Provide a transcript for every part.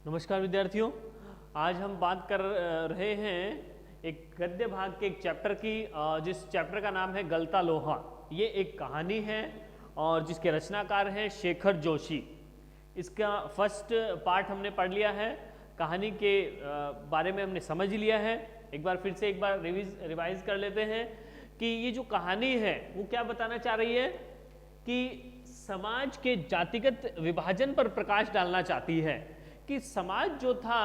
नमस्कार विद्यार्थियों, आज हम बात कर रहे हैं एक गद्य भाग के एक चैप्टर की, जिस चैप्टर का नाम है गलता लोहा। ये एक कहानी है और जिसके रचनाकार हैं शेखर जोशी। इसका फर्स्ट पार्ट हमने पढ़ लिया है, कहानी के बारे में हमने समझ लिया है। एक बार फिर से रिवाइज कर लेते हैं कि ये जो कहानी है वो क्या बताना चाह रही है कि समाज के जातिगत विभाजन पर प्रकाश डालना चाहती है कि समाज जो था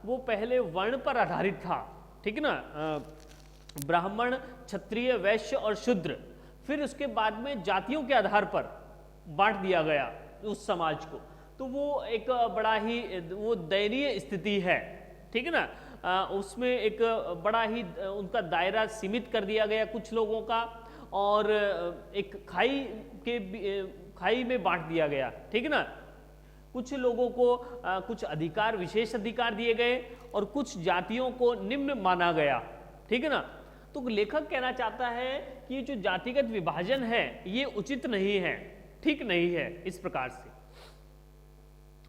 वो पहले वर्ण पर आधारित था, ठीक है ना, ब्राह्मण, क्षत्रिय, वैश्य और शूद्र। फिर उसके बाद में जातियों के आधार पर बांट दिया गया उस समाज को। तो वो एक बड़ा ही वो दयनीय स्थिति है, ठीक है ना। उसमें एक बड़ा ही उनका दायरा सीमित कर दिया गया कुछ लोगों का, और एक खाई में बांट दिया गया, ठीक है ना। कुछ लोगों को कुछ अधिकार, विशेष अधिकार दिए गए और कुछ जातियों को निम्न माना गया, ठीक है ना। तो लेखक कहना चाहता है कि ये जो जातिगत विभाजन है ये उचित नहीं है, ठीक नहीं है इस प्रकार से।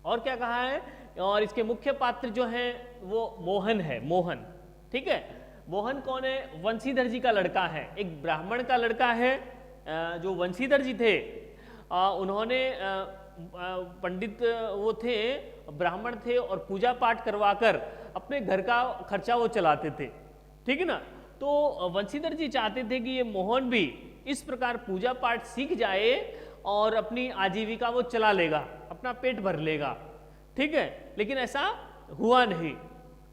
और क्या कहा है, और इसके मुख्य पात्र जो हैं वो मोहन है, मोहन, ठीक है। मोहन कौन है? वंशीधर जी का लड़का है, एक ब्राह्मण का लड़का है। जो वंशीधर जी थे उन्होंने पंडित वो थे, ब्राह्मण थे, और पूजा पाठ करवाकर अपने घर का खर्चा वो चलाते थे, ठीक है ना। तो वंशीधर जी चाहते थे कि ये मोहन भी इस प्रकार पूजा पाठ सीख जाए और अपनी आजीविका वो चला लेगा, अपना पेट भर लेगा, ठीक है। लेकिन ऐसा हुआ नहीं।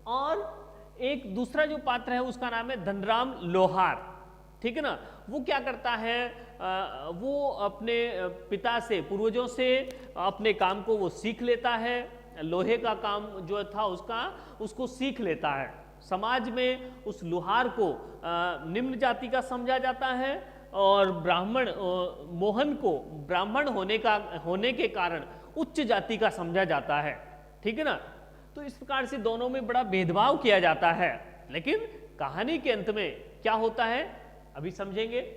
और एक दूसरा जो पात्र है उसका नाम है धनराम लोहार, ठीक है ना। वो क्या करता है, वो अपने पिता से, पूर्वजों से अपने काम को वो सीख लेता है। लोहे का काम जो था उसको सीख लेता है। समाज में उस लोहार को निम्न जाति का समझा जाता है और मोहन को ब्राह्मण होने के कारण उच्च जाति का समझा जाता है, ठीक है ना। तो इस प्रकार से दोनों में बड़ा भेदभाव किया जाता है। लेकिन कहानी के अंत में क्या होता है अभी समझेंगे।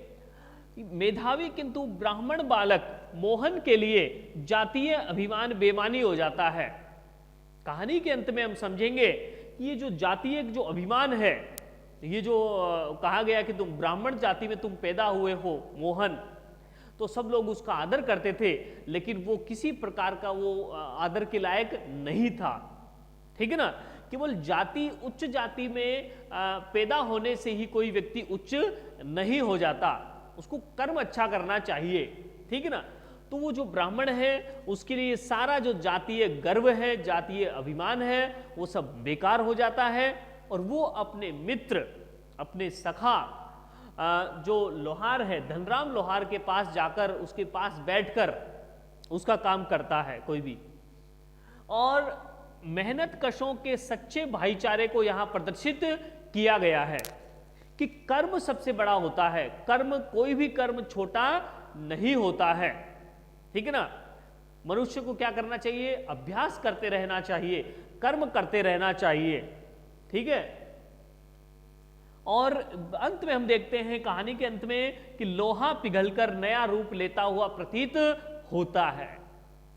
मेधावी किंतु ब्राह्मण बालक मोहन के लिए जातीय अभिमान बेमानी हो जाता है। कहानी के अंत में हम समझेंगे कि ये जो जातीय जो अभिमान है, ये जो कहा गया कि तुम ब्राह्मण जाति में तुम पैदा हुए हो मोहन, तो सब लोग उसका आदर करते थे, लेकिन वो किसी प्रकार का वो आदर के लायक नहीं था, ठीक है ना। केवल जाति, उच्च जाति में पैदा होने से ही कोई व्यक्ति उच्च नहीं हो जाता, उसको कर्म अच्छा करना चाहिए, ठीक है ना। तो वो जो ब्राह्मण है उसके लिए सारा जो जातीय गर्व है, जातीय अभिमान है, वो सब बेकार हो जाता है और वो अपने मित्र, अपने सखा जो लोहार है, धनराम लोहार के पास जाकर उसके पास बैठकर उसका काम करता है कोई भी। और मेहनत कशों के सच्चे भाईचारे को यहां प्रदर्शित किया गया है कि कर्म सबसे बड़ा होता है। कर्म, कोई भी कर्म छोटा नहीं होता है, ठीक है ना। मनुष्य को क्या करना चाहिए? अभ्यास करते रहना चाहिए, कर्म करते रहना चाहिए, ठीक है। और अंत में हम देखते हैं कहानी के अंत में कि लोहा पिघलकर नया रूप लेता हुआ प्रतीत होता है।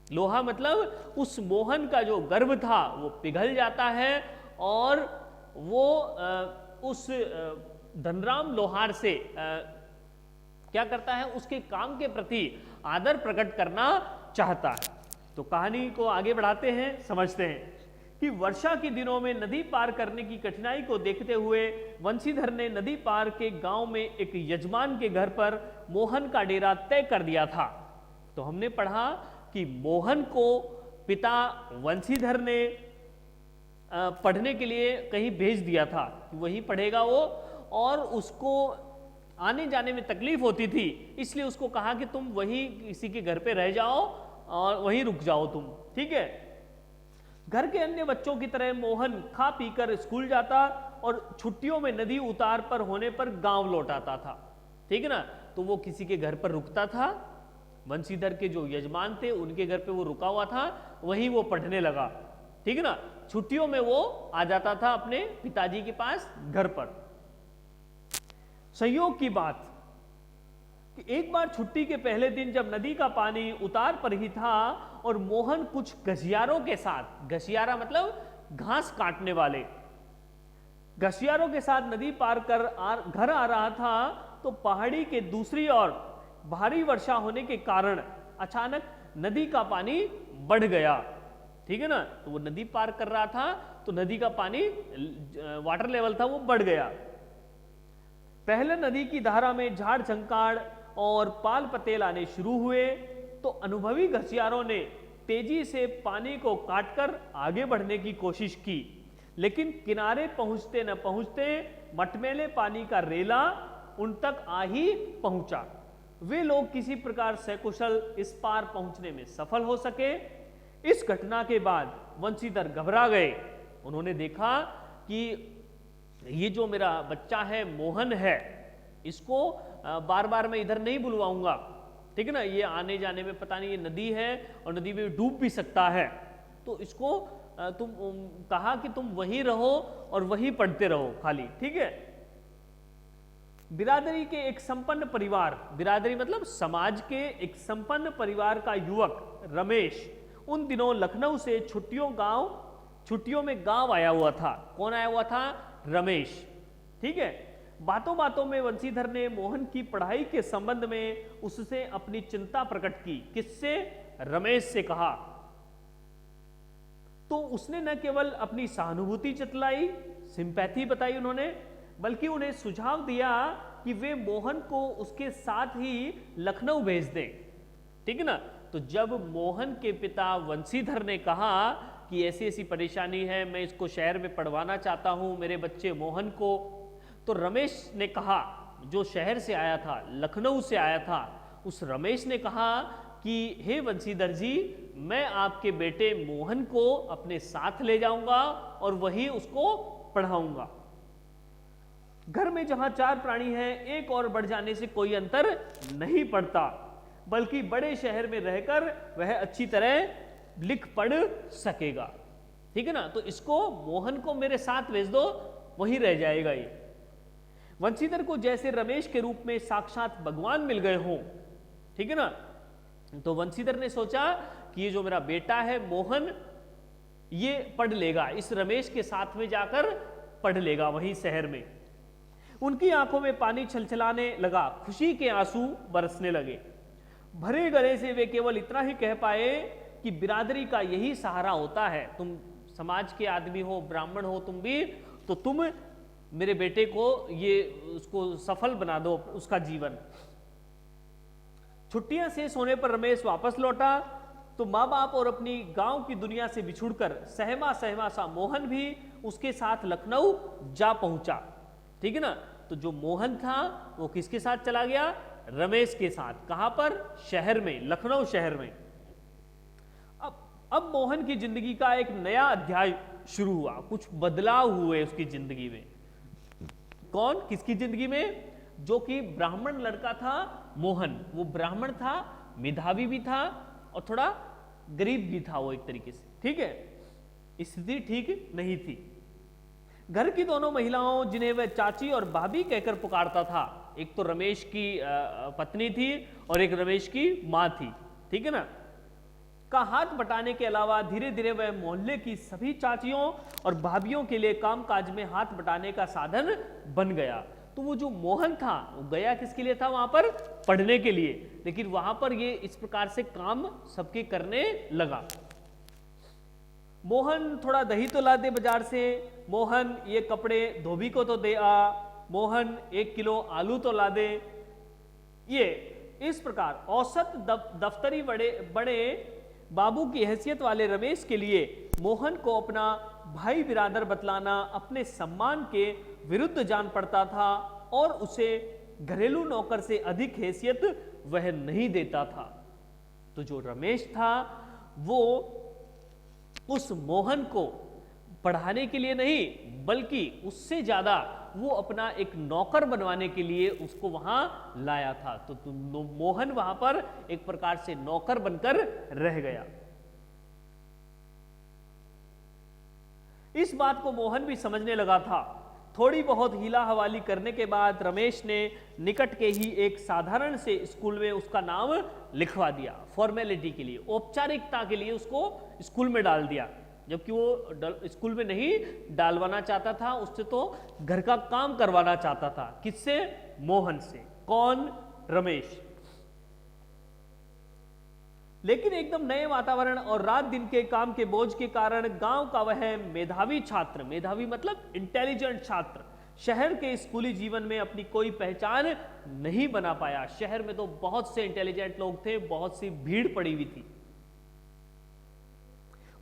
लोहा मतलब उस मोहन का जो गर्भ था वो पिघल जाता है और वो उस धनराम लोहार से क्या करता है, उसके काम के प्रति आदर प्रकट करना चाहता है। तो कहानी को आगे बढ़ाते हैं, समझते हैं कि वर्षा के दिनों में नदी पार करने की कठिनाई को देखते हुए वंशीधर ने नदी पार के गांव में एक यजमान के घर पर मोहन का डेरा तय कर दिया था। तो हमने पढ़ा कि मोहन को पिता वंशीधर ने पढ़ने के लिए कहीं भेज दिया था कि वहीं पढ़ेगा वो, और उसको आने जाने में तकलीफ होती थी, इसलिए उसको कहा कि तुम वहीं किसी के घर पे रह जाओ और वहीं रुक जाओ तुम, ठीक है। घर के अन्य बच्चों की तरह मोहन खा पीकर स्कूल जाता और छुट्टियों में नदी उतार पर होने पर गांव लौट आता था, ठीक है ना। तो वो किसी के घर पर रुकता था, वंशीधर के जो यजमान थे उनके घर पे वो रुका हुआ था, वहीं वो पढ़ने लगा, ठीक है ना। छुट्टियों में वो आ जाता था अपने पिताजी के पास घर पर। संयोग की बात कि एक बार छुट्टी के पहले दिन जब नदी का पानी उतार पर ही था और मोहन कुछ घसियारों के साथ, घसियारा मतलब घास काटने वाले, घसियारों के साथ नदी पार कर घर आ रहा था, तो पहाड़ी के दूसरी ओर भारी वर्षा होने के कारण अचानक नदी का पानी बढ़ गया। ठीक है ना, तो वो नदी पार कर रहा था तो नदी का पानी, वाटर लेवल था वो बढ़ गया। पहले नदी की धारा में झाड़ झंकाड़ और पाल पतेल आने शुरू हुए, तो अनुभवी घसियारों ने तेजी से पानी को काटकर आगे बढ़ने की कोशिश की, लेकिन किनारे पहुंचते न पहुंचते मटमैले पानी का रेला उन तक आ ही पहुंचा। वे लोग किसी प्रकार सकुशल इस पार पहुंचने में सफल हो सके। इस घटना के बाद वंशीधर घबरा गए। उन्होंने देखा कि ये जो मेरा बच्चा है मोहन है, इसको बार बार मैं इधर नहीं बुलवाऊंगा, ठीक है ना, ये आने जाने में पता नहीं, ये नदी है और नदी में डूब भी सकता है, तो इसको तुम कहा कि तुम वहीं रहो और वहीं पढ़ते रहो खाली, ठीक है। बिरादरी के एक संपन्न परिवार, बिरादरी मतलब समाज के एक संपन्न परिवार का युवक रमेश उन दिनों लखनऊ से छुट्टियों में गांव आया हुआ था। कौन आया हुआ था? रमेश, ठीक है। बातों बातों में वंशीधर ने मोहन की पढ़ाई के संबंध में उससे अपनी चिंता प्रकट की। किससे? रमेश से कहा। तो उसने न केवल अपनी सहानुभूति जतलाई, सिंपैथी बताई उन्होंने, बल्कि उन्हें सुझाव दिया कि वे मोहन को उसके साथ ही लखनऊ भेज दें, ठीक है ना। तो जब मोहन के पिता वंशीधर ने कहा कि ऐसी ऐसी परेशानी है, मैं इसको शहर में पढ़वाना चाहता हूं मेरे बच्चे मोहन को, तो रमेश ने कहा, जो शहर से आया था, लखनऊ से आया था, उस रमेश ने कहा कि हे वंशीधर जी, मैं आपके बेटे मोहन को अपने साथ ले जाऊंगा और वही उसको पढ़ाऊंगा। घर में जहां 4 प्राणी हैं, एक और बढ़ जाने से कोई अंतर नहीं पड़ता, बल्कि बड़े शहर में रहकर वह अच्छी तरह लिख पढ़ सकेगा, ठीक है ना। तो इसको, मोहन को मेरे साथ भेज दो, वहीं रह जाएगा ये। वंशीधर को जैसे रमेश के रूप में साक्षात भगवान मिल गए हों, ठीक है ना। तो वंशीधर ने सोचा कि ये जो मेरा बेटा है मोहन, ये पढ़ लेगा, इस रमेश के साथ में जाकर पढ़ लेगा वहीं शहर में। उनकी आंखों में पानी छलछलाने लगा, खुशी के आंसू बरसने लगे। भरे गले से वे केवल इतना ही कह पाए कि बिरादरी का यही सहारा होता है, तुम समाज के आदमी हो, ब्राह्मण हो तुम भी, तो तुम मेरे बेटे को ये उसको सफल बना दो उसका जीवन। छुट्टियां शेष होने पर रमेश वापस लौटा तो माँ बाप और अपनी गांव की दुनिया से बिछुड़कर सहमा सहमा सा मोहन भी उसके साथ लखनऊ जा पहुंचा, ठीक है ना। तो जो मोहन था वो किसके साथ चला गया? रमेश के साथ। कहां पर? शहर में, लखनऊ शहर में। अब मोहन की जिंदगी का एक नया अध्याय शुरू हुआ, कुछ बदलाव हुए उसकी जिंदगी में। कौन? किसकी जिंदगी में? जो कि ब्राह्मण लड़का था मोहन, वो ब्राह्मण था, मेधावी भी था और थोड़ा गरीब भी था वो एक तरीके से, ठीक है। स्थिति ठीक नहीं थी। घर की दोनों महिलाओं, जिन्हें वह चाची और भाभी कहकर पुकारता था, एक तो रमेश की पत्नी थी और एक रमेश की मां थी, ठीक है ना, का हाथ बटाने के अलावा धीरे धीरे वह मोहल्ले की सभी चाचियों और भाभियों के लिए कामकाज में हाथ बटाने का साधन बन गया। तो वो जो मोहन था वो गया किसके लिए था? वहां पर पढ़ने के लिए, लेकिन वहां पर ये इस प्रकार से काम सबके करने लगा। मोहन थोड़ा दही तो ला दे बाजार से, मोहन ये कपड़े धोबी को तो दे आ, मोहन 1 किलो आलू तो ला दे। ये इस प्रकार औसत दफ्तरी बड़े बाबू की हैसियत वाले रमेश के लिए मोहन को अपना भाई बिरादर बतलाना अपने सम्मान के विरुद्ध जान पड़ता था और उसे घरेलू नौकर से अधिक हैसियत वह नहीं देता था। तो जो रमेश था वो उस मोहन को पढ़ाने के लिए नहीं, बल्कि उससे ज्यादा वो अपना एक नौकर बनवाने के लिए उसको वहां लाया था। तो मोहन वहां पर एक प्रकार से नौकर बनकर रह गया। इस बात को मोहन भी समझने लगा था थोड़ी बहुत हीला हवाली करने के बाद रमेश ने निकट के ही एक साधारण से स्कूल में उसका नाम लिखवा दिया, फॉर्मेलिटी के लिए, औपचारिकता के लिए उसको स्कूल में डाल दिया, जबकि वो स्कूल में नहीं डालवाना चाहता था, उससे तो घर का काम करवाना चाहता था। किससे? मोहन से। कौन? रमेश। लेकिन एकदम नए वातावरण और रात दिन के काम के बोझ के कारण गांव का वह मेधावी छात्र, मेधावी मतलब इंटेलिजेंट छात्र, शहर के स्कूली जीवन में अपनी कोई पहचान नहीं बना पाया। शहर में तो बहुत से इंटेलिजेंट लोग थे, बहुत सी भीड़ पड़ी हुई थी।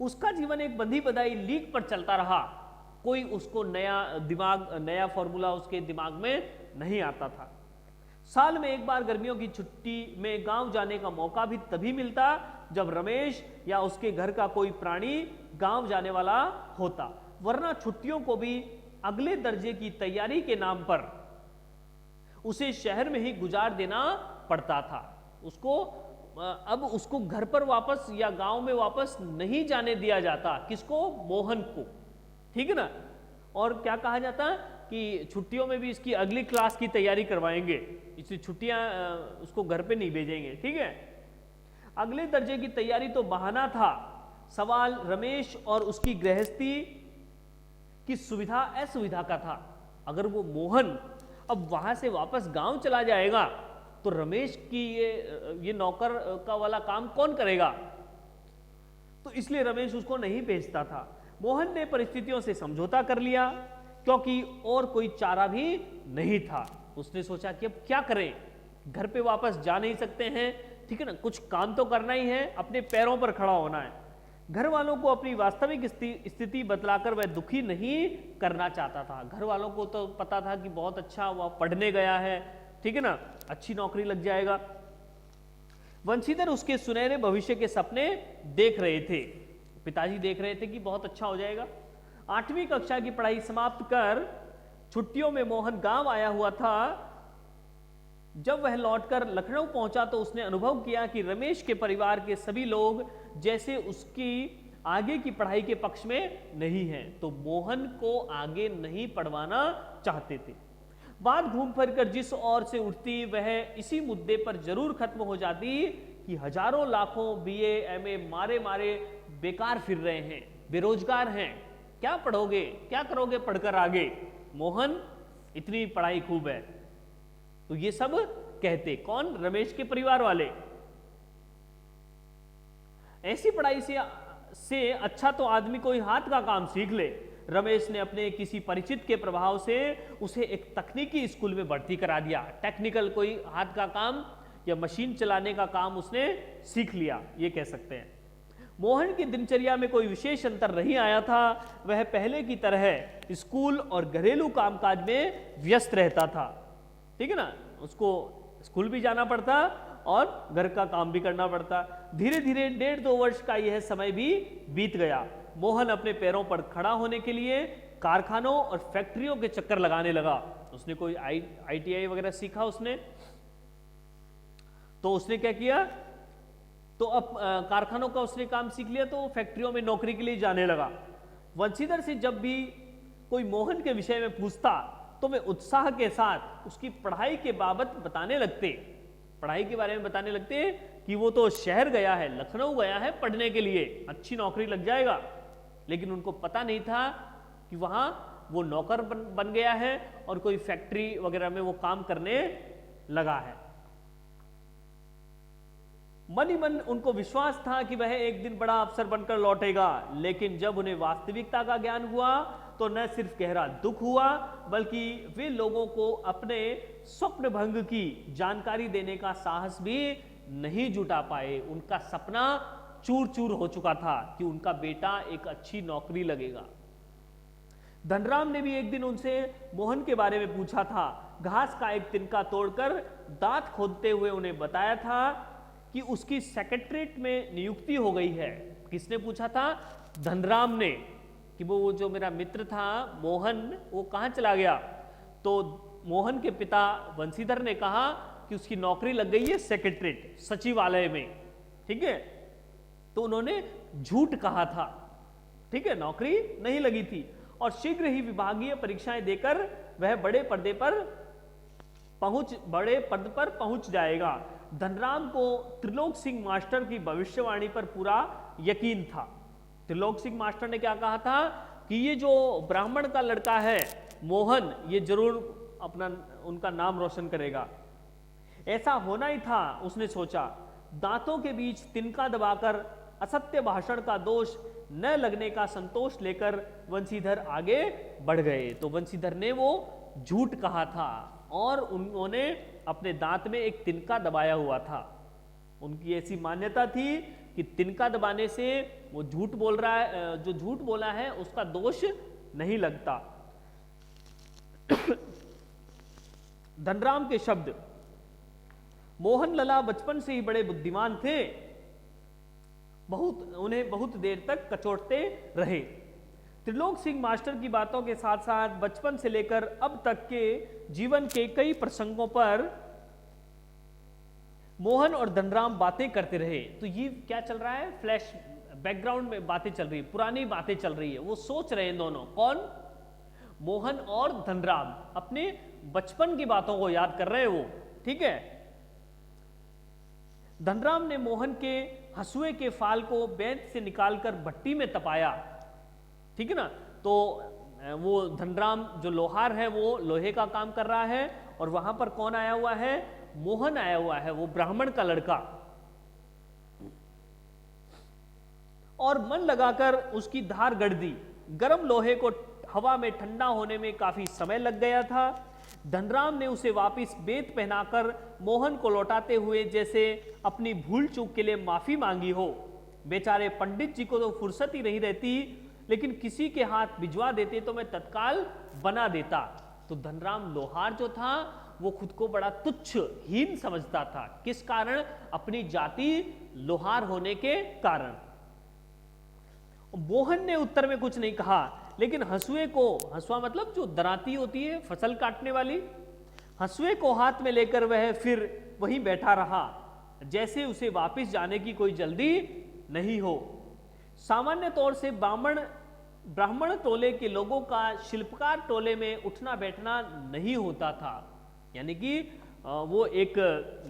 उसका जीवन एक बंधी बधाई लीक पर चलता रहा। कोई उसको नया फॉर्मूला उसके दिमाग में नहीं आता था। साल में एक बार गर्मियों की छुट्टी में गांव जाने का मौका भी तभी मिलता जब रमेश या उसके घर का कोई प्राणी गांव जाने वाला होता, वरना छुट्टियों को भी अगले दर्जे की तैयारी के नाम पर उसे शहर में ही गुजार देना पड़ता था। अब उसको घर पर वापस या गांव में वापस नहीं जाने दिया जाता। किसको? मोहन को। ठीक है ना? और क्या कहा जाता कि छुट्टियों में भी इसकी अगली क्लास की तैयारी करवाएंगे, इसलिए छुट्टियां उसको घर पे नहीं भेजेंगे। ठीक है? अगले दर्जे की तैयारी तो बहाना था। सवाल रमेश और उसकी गृहस्थी की सुविधा असुविधा का था। अगर वो मोहन अब वहां से वापस गांव चला जाएगा तो रमेश की ये नौकर का वाला काम कौन करेगा? तो इसलिए रमेश उसको नहीं भेजता था। मोहन ने परिस्थितियों से समझौता कर लिया क्योंकि और कोई चारा भी नहीं था। उसने सोचा कि अब क्या करें, घर पे वापस जा नहीं सकते हैं, ठीक है ना, कुछ काम तो करना ही है, अपने पैरों पर खड़ा होना है। घर वालों को अपनी वास्तविक स्थिति बतलाकर वह दुखी नहीं करना चाहता था। घर वालों को तो पता था कि बहुत अच्छा वह पढ़ने गया है, ठीक है ना, अच्छी नौकरी लग जाएगा। वंशीधर उसके सुनहरे भविष्य के सपने देख रहे थे। पिताजी देख रहे थे कि बहुत अच्छा हो जाएगा। 8वीं कक्षा की पढ़ाई समाप्त कर छुट्टियों में मोहन गांव आया हुआ था। जब वह लौटकर लखनऊ पहुंचा तो उसने अनुभव किया कि रमेश के परिवार के सभी लोग जैसे उसकी आगे की पढ़ाई के पक्ष में नहीं है, तो मोहन को आगे नहीं पढ़वाना चाहते थे। बात घूम फिर कर जिस ओर से उठती वह इसी मुद्दे पर जरूर खत्म हो जाती कि हजारों लाखों बीए एमए मारे बेकार फिर रहे हैं, बेरोजगार हैं, क्या पढ़ोगे, क्या करोगे पढ़कर आगे? मोहन, इतनी पढ़ाई खूब है। तो ये सब कहते कौन? रमेश के परिवार वाले। ऐसी पढ़ाई से अच्छा तो आदमी कोई हाथ का काम सीख ले। रमेश ने अपने किसी परिचित के प्रभाव से उसे एक तकनीकी स्कूल में भर्ती करा दिया। टेक्निकल कोई हाथ का काम या मशीन चलाने का काम उसने सीख लिया, ये कह सकते हैं। मोहन की दिनचर्या में कोई विशेष अंतर नहीं आया था। वह पहले की तरह स्कूल और घरेलू कामकाज में व्यस्त रहता था। ठीक है ना, उसको स्कूल भी जाना पड़ता और घर का काम भी करना पड़ता। धीरे धीरे 1.5-2 वर्ष का यह समय भी बीत गया। मोहन अपने पैरों पर खड़ा होने के लिए कारखानों और फैक्ट्रियों के चक्कर लगाने लगा। उसने कोई ITI वगैरह सीखा उसने, तो उसने क्या किया, तो अब कारखानों का उसने काम सीख लिया तो फैक्ट्रियों में नौकरी के लिए जाने लगा। वंशीधर से जब भी कोई मोहन के विषय में पूछता तो वे उत्साह के साथ उसकी पढ़ाई के बाबत बताने लगते, पढ़ाई के बारे में बताने लगते कि वो तो शहर गया है, लखनऊ गया है पढ़ने के लिए, अच्छी नौकरी लग जाएगा। लेकिन उनको पता नहीं था कि वहां वो नौकर बन गया है और कोई फैक्ट्री वगैरह में वो काम करने लगा है। मन ही मन उनको विश्वास था कि वह एक दिन बड़ा अफसर बनकर लौटेगा। लेकिन जब उन्हें वास्तविकता का ज्ञान हुआ तो न सिर्फ गहरा दुख हुआ बल्कि वे लोगों को अपने स्वप्न भंग की जानकारी देने का साहस भी नहीं जुटा पाए। उनका सपना चूर चूर हो चुका था कि उनका बेटा एक अच्छी नौकरी लगेगा। धनराम ने भी एक दिन उनसे मोहन के बारे में पूछा था। घास का एक तिनका तोड़कर दांत खोदते हुए उन्हें बताया था कि उसकी सेक्रेटरीट में नियुक्ति हो गई है। किसने पूछा था? धनराम ने, कि वो जो मेरा मित्र था मोहन वो कहाँ चला गया। तो मोहन के पिता वंशीधर ने कहा कि उसकी नौकरी लग गई है सेक्रेटरीट, सचिवालय में। ठीक है, तो उन्होंने झूठ कहा था, ठीक है, नौकरी नहीं लगी थी। और शीघ्र ही विभागीय परीक्षाएं देकर वह बड़े पद पर पहुंच जाएगा। धनराम को त्रिलोक सिंह मास्टर की भविष्यवाणी पर पूरा यकीन था। त्रिलोक सिंह मास्टर ने क्या कहा था कि ये जो ब्राह्मण का लड़का है मोहन, ये जरूर अपना उनका नाम रोशन करेगा। ऐसा होना ही था, उसने सोचा। दांतों के बीच तिनका दबाकर असत्य भाषण का दोष न लगने का संतोष लेकर वंशीधर आगे बढ़ गए। तो वंशीधर ने वो झूठ कहा था और उन्होंने अपने दांत में एक तिनका दबाया हुआ था। उनकी ऐसी मान्यता थी कि तिनका दबाने से वो झूठ बोल रहा है, जो झूठ बोला है उसका दोष नहीं लगता। धनराम के शब्द, मोहन लला बचपन से ही बड़े बुद्धिमान थे, उन्हें बहुत देर तक कचोटते रहे। त्रिलोक सिंह मास्टर की बातों के साथ साथ बचपन से लेकर अब तक के जीवन के कई प्रसंगों पर मोहन और धनराम बातें करते रहे। तो ये क्या चल रहा है, फ्लैश बैकग्राउंड में बातें चल रही है, पुरानी बातें चल रही है। वो सोच रहे हैं दोनों, कौन, मोहन और धनराम, अपने बचपन की बातों को याद कर रहे हैं वो, ठीक है। धनराम ने मोहन के हंसुए के फाल को बेंच से निकालकर भट्टी में तपाया, ठीक है ना। तो वो धनराम जो लोहार है वो लोहे का काम कर रहा है और वहां पर कौन आया हुआ है, मोहन आया हुआ है, वो ब्राह्मण का लड़का। और मन लगाकर उसकी धार गड़ दी। गर्म लोहे को हवा में ठंडा होने में काफी समय लग गया था। धनराम ने उसे वापस बेत पहनाकर मोहन को लौटाते हुए जैसे अपनी भूल चूक के लिए माफी मांगी हो। बेचारे पंडित जी को तो फुर्सत ही नहीं रहती, लेकिन किसी के हाथ भिजवा देते तो मैं तत्काल बना देता। तो धनराम लोहार जो था वो खुद को बड़ा तुच्छ हीन समझता था। किस कारण, अपनी जाति लोहार होने के कारण। मोहन ने उत्तर में कुछ नहीं कहा, लेकिन हंसुए को, हंसुआ मतलब जो दराती होती है फसल काटने वाली, हंसुए को हाथ में लेकर वह फिर वहीं बैठा रहा, जैसे उसे वापस जाने की कोई जल्दी नहीं हो। सामान्य तौर से ब्राह्मण टोले के लोगों का शिल्पकार टोले में उठना बैठना नहीं होता था। यानी कि वो एक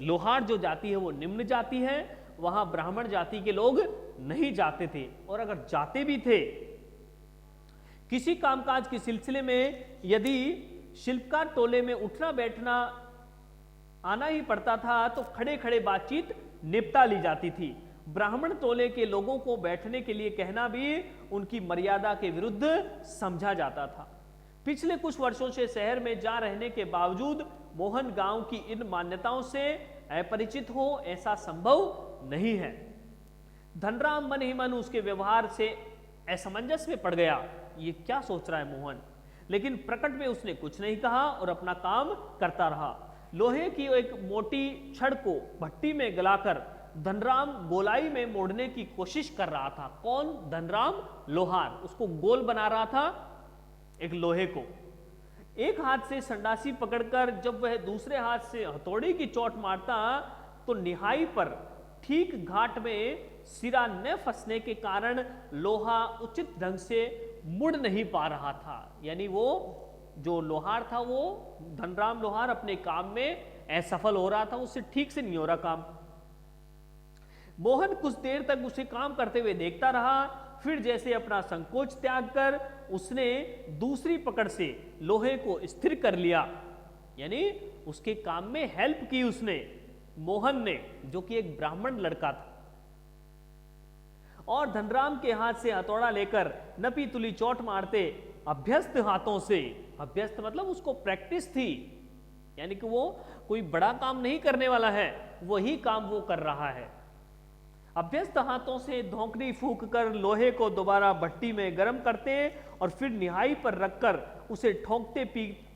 लोहार जो जाति है वो निम्न जाति है, वहां ब्राह्मण जाति के लोग नहीं जाते थे। और अगर जाते भी थे, किसी कामकाज के सिलसिले में यदि शिल्पकार टोले में उठना बैठना आना ही पड़ता था तो खड़े खड़े बातचीत निपटा ली जाती थी। ब्राह्मण टोले के लोगों को बैठने के लिए कहना भी उनकी मर्यादा के विरुद्ध समझा जाता था। पिछले कुछ वर्षों से शहर में जा रहने के बावजूद मोहन गांव की इन मान्यताओं से अपरिचित हो, ऐसा संभव नहीं है। धनराम मन ही मन उसके व्यवहार से असमंजस में पड़ गया। ये क्या सोच रहा है मोहन, लेकिन प्रकट में उसने कुछ नहीं कहा और अपना काम करता रहा। लोहे की एक मोटी छड़ को भट्टी में गलाकर धनराम गोलाई में मोड़ने की कोशिश कर रहा था। कौन, धनराम लोहार, उसको गोल बना रहा था एक लोहे को। एक हाथ से संडासी पकड़कर जब वह दूसरे हाथ से हथौड़ी की चोट मारता तो निहाई पर ठीक घाट में सिरा न फंसने के कारण लोहा उचित ढंग से मुड़ नहीं पा रहा था। यानी वो जो लोहार था, वो धनराम लोहार अपने काम में असफल हो रहा था, उससे ठीक से नहीं हो रहा काम। मोहन कुछ देर तक उसे काम करते हुए देखता रहा, फिर जैसे अपना संकोच त्याग कर उसने दूसरी पकड़ से लोहे को स्थिर कर लिया। यानी उसके काम में हेल्प की उसने, मोहन ने, जो कि एक ब्राह्मण लड़का था। और धनराम के हाथ से हथौड़ा लेकर नपी तुली चोट मारते अभ्यस्त हाथों से, अभ्यस्त मतलब उसको प्रैक्टिस थी, यानी कि वो कोई बड़ा काम नहीं करने वाला है, वही काम वो कर रहा है। अभ्यस्त हाथों से धोंकनी फूंक कर लोहे को दोबारा भट्टी में गर्म करते और फिर निहाई पर रखकर उसे ठोंकते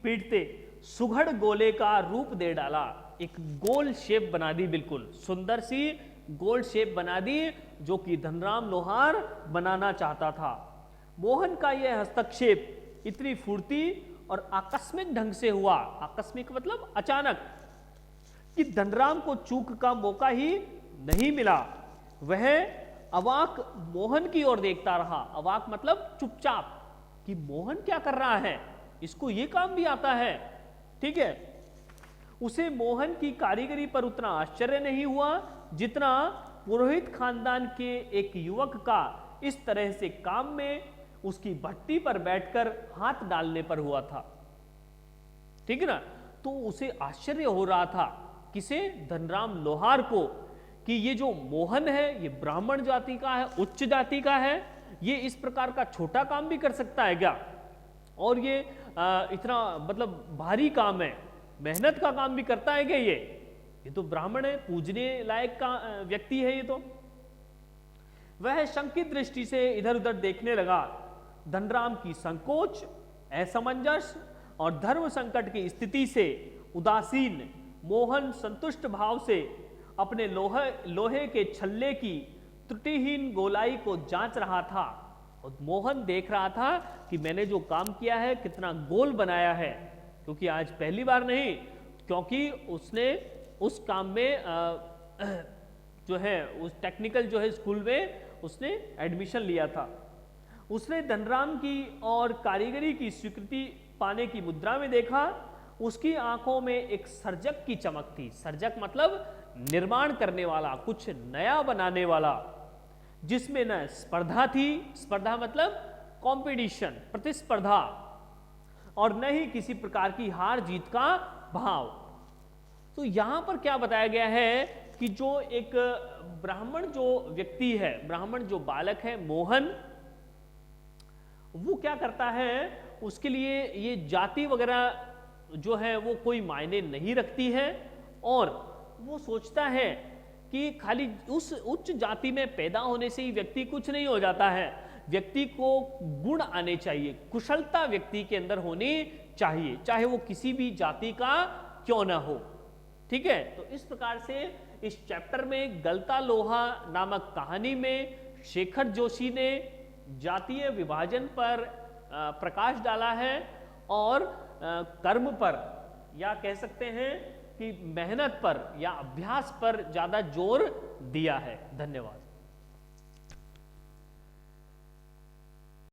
पीटते सुघड़ गोले का रूप दे डाला। एक गोल शेप बना दी, बिल्कुल सुंदर सी गोल शेप बना दी, जो कि धनराम लोहार बनाना चाहता था। मोहन का यह हस्तक्षेप इतनी फुर्ती और आकस्मिक ढंग से हुआ, आकस्मिक मतलब अचानक, कि धनराम को चूक का मौका ही नहीं मिला। वह अवाक मोहन की ओर देखता रहा। अवाक मतलब चुपचाप, कि मोहन क्या कर रहा है, इसको ये काम भी आता है। ठीक है, उसे मोहन की कारीगरी पर उतना आश्चर्य नहीं हुआ जितना पुरोहित खानदान के एक युवक का इस तरह से काम में उसकी भट्टी पर बैठकर हाथ डालने पर हुआ था। ठीक है ना, तो उसे आश्चर्य हो रहा था, किसे, धनराम लोहार को, कि ये जो मोहन है ये ब्राह्मण जाति का है, उच्च जाति का है, ये इस प्रकार का छोटा काम भी कर सकता है क्या, और ये इतना मतलब भारी काम है, मेहनत का काम भी करता है क्या, ये तो ब्राह्मण है, पूजने लायक का व्यक्ति है ये तो। वह शंकित दृष्टि से इधर उधर देखने लगा। धनराम की संकोच, असमंजस और धर्म संकट की स्थिति से उदासीन मोहन संतुष्ट भाव से अपने लोहे के छल्ले की त्रुटिहीन गोलाई को जांच रहा था। और मोहन देख रहा था कि मैंने जो काम किया है कितना गोल बनाया है, क्योंकि आज पहली बार नहीं, क्योंकि उसने उस काम में जो है उस टेक्निकल जो है स्कूल में उसने एडमिशन लिया था। उसने धनराम की और कारीगरी की स्वीकृति पाने की मुद्रा में देखा। उसकी आंखों में एक सर्जक की चमक थी। सर्जक मतलब निर्माण करने वाला, कुछ नया बनाने वाला, जिसमें न स्पर्धा थी, स्पर्धा मतलब कंपटीशन, प्रतिस्पर्धा, और न ही किसी प्रकार की हार जीत का भाव। तो यहां पर क्या बताया गया है कि जो एक ब्राह्मण जो व्यक्ति है, ब्राह्मण जो बालक है मोहन, वो क्या करता है, उसके लिए ये जाति वगैरह जो है वो कोई मायने नहीं रखती है, और वो सोचता है कि खाली उस उच्च जाति में पैदा होने से ही व्यक्ति कुछ नहीं हो जाता है, व्यक्ति को गुण आने चाहिए, कुशलता व्यक्ति के अंदर होनी चाहिए, चाहे वो किसी भी जाति का क्यों ना हो। ठीक है, तो इस प्रकार से इस चैप्टर में गलता लोहा नामक कहानी में शेखर जोशी ने जातीय विभाजन पर प्रकाश डाला है, और कर्म पर, या कह सकते हैं कि मेहनत पर या अभ्यास पर ज्यादा जोर दिया है। धन्यवाद।